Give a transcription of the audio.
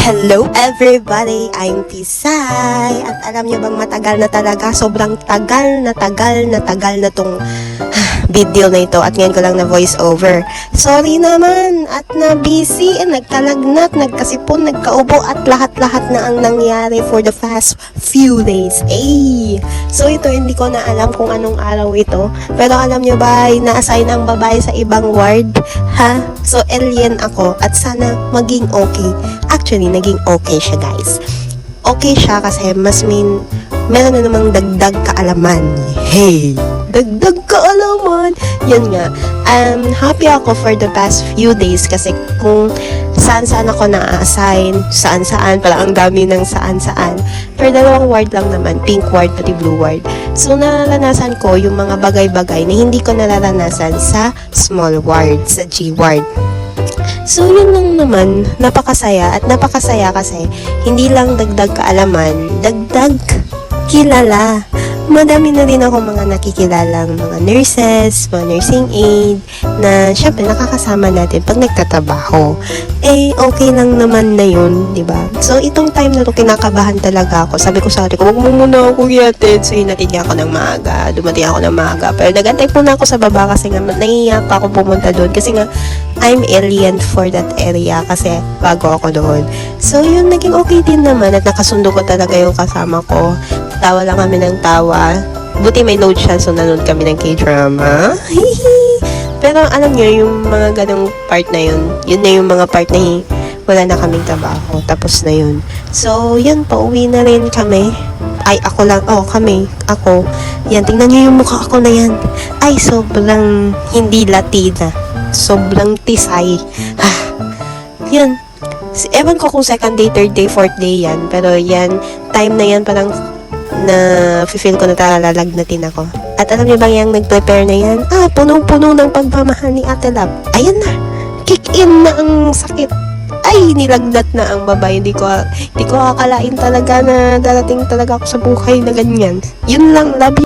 Hello everybody! I'm Tisay! At alam nyo bang matagal na talaga, sobrang tagal na tong video na ito at ngayon ko lang na voice over. Sorry naman at na busy, nagkalagnat, nagkasipon, nagkaubo at lahat-lahat na ang nangyari for the past few days. So ito hindi ko na alam kung anong araw ito, pero alam nyo ba na-assign ang babae sa ibang ward? So alien ako at sana maging okay. Actually, naging okay siya guys. Okay siya kasi meron na namang dagdag kaalaman. Hey! Dagdag kaalaman! Yan nga. Happy ako for the past few days kasi kung saan-saan ako na-assign, saan-saan, pala ang dami ng saan-saan. Pero dalawang ward lang naman, pink ward pati blue ward. So nararanasan ko yung mga bagay-bagay na hindi ko nararanasan sa small ward, sa G ward. So yun lang naman, napakasaya kasi hindi lang dagdag kaalaman, dagdag kilala. Madami na rin ako mga nakikilalang mga nurses, mga nursing aid na syempre nakakasama natin pag nagtatrabaho. Okay lang naman na yun, di ba? So itong time na to kinakabahan talaga ako. Sabi ko sa akin, wag mo muna ako iatid. So hinatid niya ako ng maaga, dumating ako ng maaga. Pero nagantay po na ako sa baba kasi nga nahihiya pa ako pumunta doon kasi nga I'm alien for that area kasi bago ako doon. So yun, naging okay din naman at nakasundo ko talaga yung kasama ko. Tawa lang kami ng tawa. Buti may load siya, so nanood kami ng K-drama. Pero alam nyo, yung mga ganong part na yun na yung mga part na wala na kaming trabaho. Tapos na yun. So, yun, pauwi na rin kami. Ay, ako lang. Kami. Ako. Yan, tingnan nyo yung mukha ako na yan. Ay, sobrang hindi Latina. Sobrang Tisay. Yan. Ewan ko kung second day, third day, fourth day yan. Pero yan, time na yan parang na feel ko na talalagnatin ako. At alam niyo bang yung nag-prepare na yan? Punong-puno ng pagmamahal ni Ate Lab. Ayan na. Kick in na ang sakit. Ay, nilagnat na ang babae. Hindi ko akalain talaga na darating talaga ako sa buhay na ganyan. Yun lang, love you.